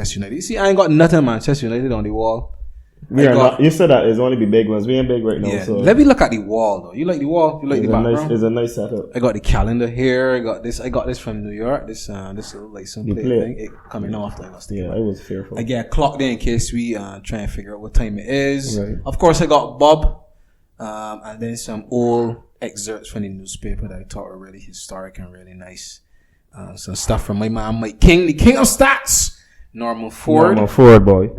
Manchester United. You see, I ain't got nothing Manchester United on the wall. You said that it's only be big ones. We ain't big right now. Yeah. So Let me look at the wall though. You like the wall? You like the background? It's a nice setup. I got the calendar here. I got this from New York. This little like some play thing. It coming off like yeah, I was fearful. I get a clock there in case we try and figure out what time it is. Right. Of course, I got Bob, and then some old excerpts from the newspaper that I thought were really historic and really nice. Some stuff from my man Mike King, the king of stats. Normal Ford, boy.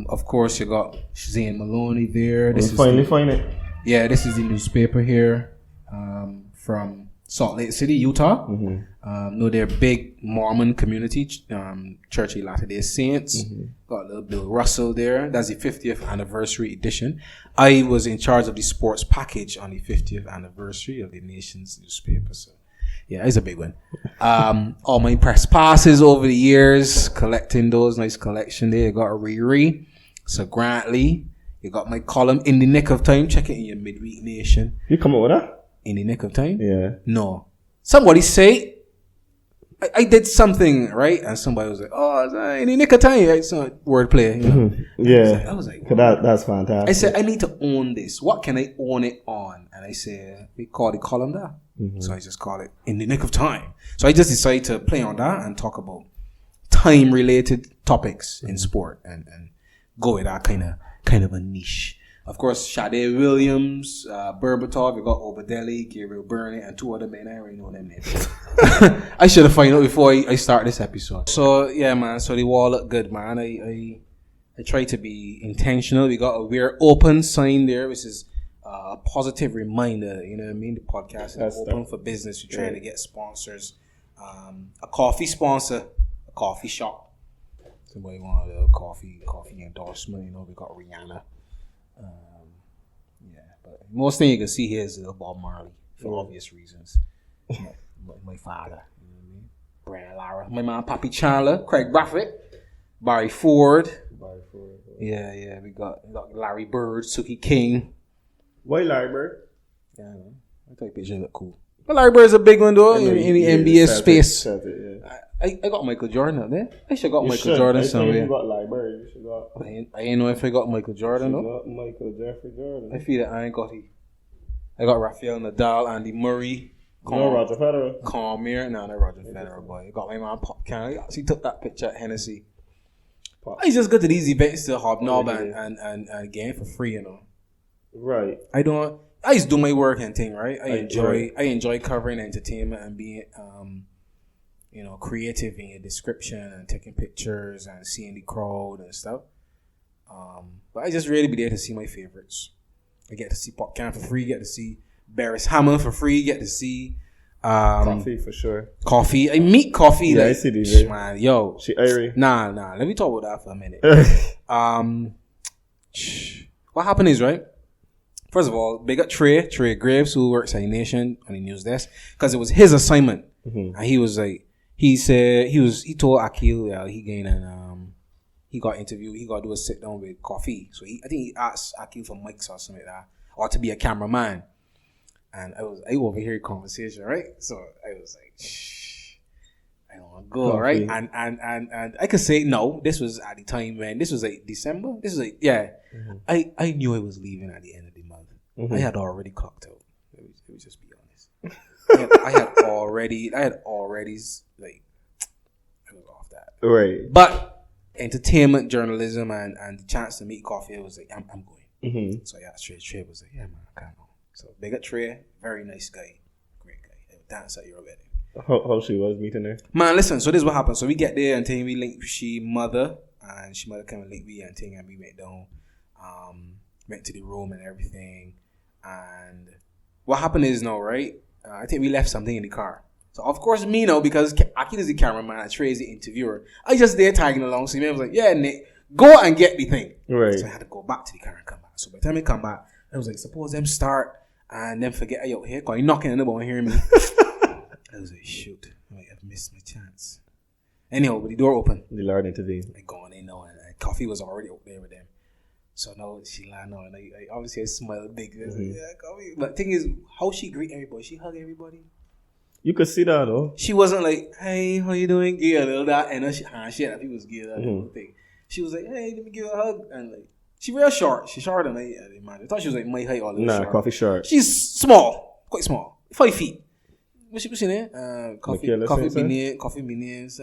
Of course, you got Zane Maloney there. This is finally find it. Yeah, this is the newspaper here from Salt Lake City, Utah. No, they're big Mormon community, Church of Latter-day Saints. Got a little Bill Russell there. That's the 50th anniversary edition. I was in charge of the sports package on the 50th anniversary of the nation's newspaper. So, yeah, it's a big one. All my press passes over the years, collecting those. Nice collection there. You got a Riri, Sir Grantley. You got my column In the Nick of Time. Check it in your midweek nation. You come up with that? In the Nick of Time? Yeah. No. Somebody say, I did something, right? And somebody was like, oh, it's in the nick of time. Right? So, wordplay. You know? Yeah. I was like, that's fantastic. I said, I need to own this. What can I own it on? And I said, we call the column that. So I just call it In the Nick of Time. So I just decided to play on that and talk about time-related topics in sport and go with that kind of a niche. Of course, Sade Williams, Berbatov, we got Obadeli, Gabriel Burnett, and two other men. I already know them names. I should have found out before I start this episode. So, yeah, man. So the wall look good, man. I try to be intentional. We got a We're Open sign there, which is a positive reminder. You know what I mean? The podcast is open for business. We're trying to get sponsors. A coffee sponsor, a coffee shop. Somebody want a coffee endorsement. You know, we got Rihanna. Yeah, but most thing you can see here is Bob Marley for obvious reasons. My father, you know what I mean? Brian Lara, my man Pappy Chandler, Craig Braffett, Barry Ford. Yeah, we got Larry Bird, Suki King. Why Larry Bird? Yeah, man. I think picture look cool. But Larry Bird's a big one though in the NBA space. I got Michael Jordan up there. I should got Michael Jordan somewhere. You got Larry Bird. You should got. I ain't know if I got Michael Jordan though. Got Michael Jeffrey Jordan. I feel that I ain't got he. I got Rafael Nadal, Andy Murray. No Roger Federer. Cormier. No, not Roger Federer, boy. I got my man Pop Can. He took that picture at Hennessy. I just go to these events to hobnob and game for free, you know. Right. I just do my work and thing, right? I enjoy covering entertainment and being creative in your description and taking pictures and seeing the crowd and stuff. But I just really be there to see my favorites. I get to see Pop Can for free, get to see Barris Hammer for free, get to see Coffee for sure. Coffee. I meet Coffee. Yeah, like, I see these. Man, yo. She airy. Nah. Let me talk about that for a minute. What happened is, right? First of all, big up Trey Graves, who works at Nation on the news desk, because it was his assignment. And he was like, he told Akil, he gained he got interviewed, he got to do a sit down with Coffee. So I think he asked Akil for mics or something like that, or to be a cameraman. And I overheard conversation, right? So I was like, I don't want to go, Coffee. Right? And I could say no. This was at the time when this was like December. This was like I knew I was leaving at the end of the month. I had already clocked out. Let me just be honest. I had already like I was off that. Right. But entertainment journalism and the chance to meet Coffee, it was like I'm going. So yeah, Trey was like, yeah man, I can't go. So big up Trey, very nice guy, great guy. I would dance at your wedding. How she was meeting her? Man, listen. So this is what happened. So we get there and then we link she mother came and link me and thing, and we went down, went to the room and everything. And what happened is now, right? I think we left something in the car. So of course me now, because Akil is the cameraman and Trey is the interviewer. I just there tagging along. So he was like, yeah, Nick, go and get the thing. Right. So I had to go back to the car and come back. So by the time I come back, I was like, suppose them start. And then forget I out here, cause you knocking and nobody hearing me. I was like, shoot, I've missed my chance. Anyhow, but the door opened. The Lord intervened. I gone in now, and Coffee was already out there with them. So now she lying on, and I obviously I smiled big. I was like, yeah, Coffee. But the thing is, how she greet everybody? She hug everybody. You could see that though. She wasn't like, hey, how you doing? Give her a little that. And she had that people was give that little thing. She was like, hey, let me give her a hug. And like, she real short. She's shorter than I imagine. I thought she was like my height or a little short. Coffee short. She's small. Quite small. 5 feet. What's she name? Coffee Beaniers,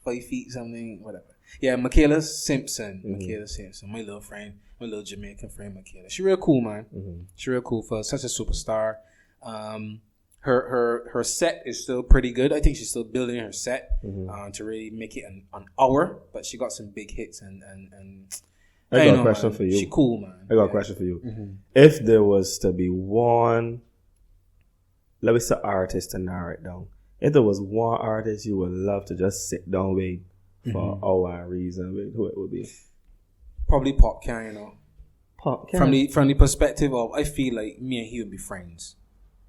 5 feet something, whatever. Yeah, Michaela Simpson. Michaela Simpson. My little friend. My little Jamaican friend, Michaela. She real cool, man. She real cool for such a superstar. Her set is still pretty good. I think she's still building her set to really make it an hour. But she got some big hits and I got a question for you. She cool, man. I got a question for you. If there was to be one, let me say artist to narrow it down. If there was one artist you would love to just sit down with for our reason, with who it would be? Probably Pop Can, you know. Pop Can. From the perspective of, I feel like me and he would be friends.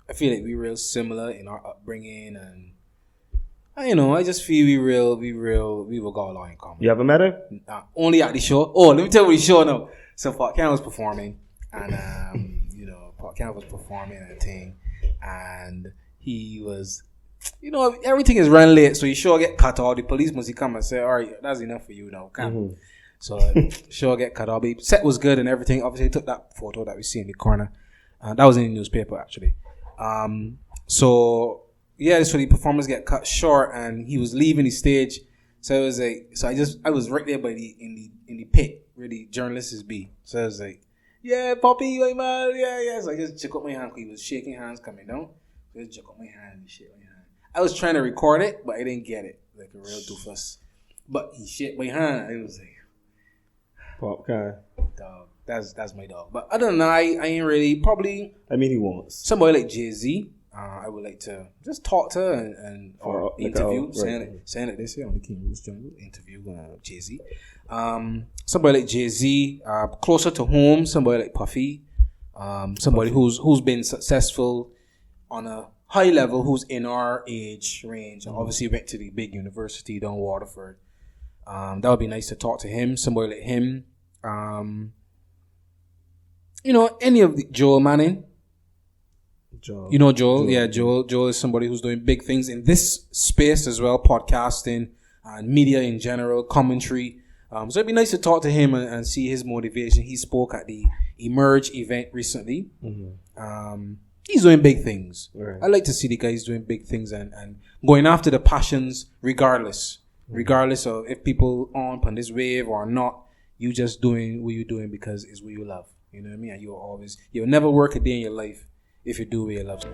I feel like we're real similar in our upbringing, and I just feel we will go along in common. You ever met her? Only at the show. Oh, let me tell you what the show now. So Pop Can was performing, and Pop Can was performing and a thing, and he was, everything is run late, so you sure get cut off. The police must come and say, all right, that's enough for you now, come. So sure get cut off. But set was good and everything. Obviously, he took that photo that we see in the corner. That was in the newspaper actually. So the performance get cut short, and he was leaving the stage. So it was like, I was right there by in the pit where the journalists be. So I was like, yeah, Poppy, like man, yeah. So I just shook up my hand. He was shaking hands coming down. So I just shook up my hand and shake my hand. I was trying to record it, but I didn't get it like a real doofus. But he shook my hand. It was like, Pop Can. Dog. That's my dog. But other than that, I ain't really probably. I mean, he wants somebody like Jay-Z. I would like to just talk to and or interview. Saying it this year on the King Roots Jungle interview Jay-Z. Somebody like Jay-Z. Closer to home, somebody like Puffy. Somebody who's been successful on a high level, who's in our age range. Obviously went to the big university down Waterford. That would be nice to talk to him. Somebody like him. Any of the Joel Manning. Joel. You know Joel? Yeah, Joel is somebody who's doing big things in this space as well, podcasting and media in general, commentary. So it'd be nice to talk to him and see his motivation. He spoke at the Emerge event recently. He's doing big things. Right. I like to see the guys doing big things and going after the passions regardless of if people on this wave or not. You just doing what you're doing because it's what you love. You know what I mean? And you'll never work a day in your life if you do what you love.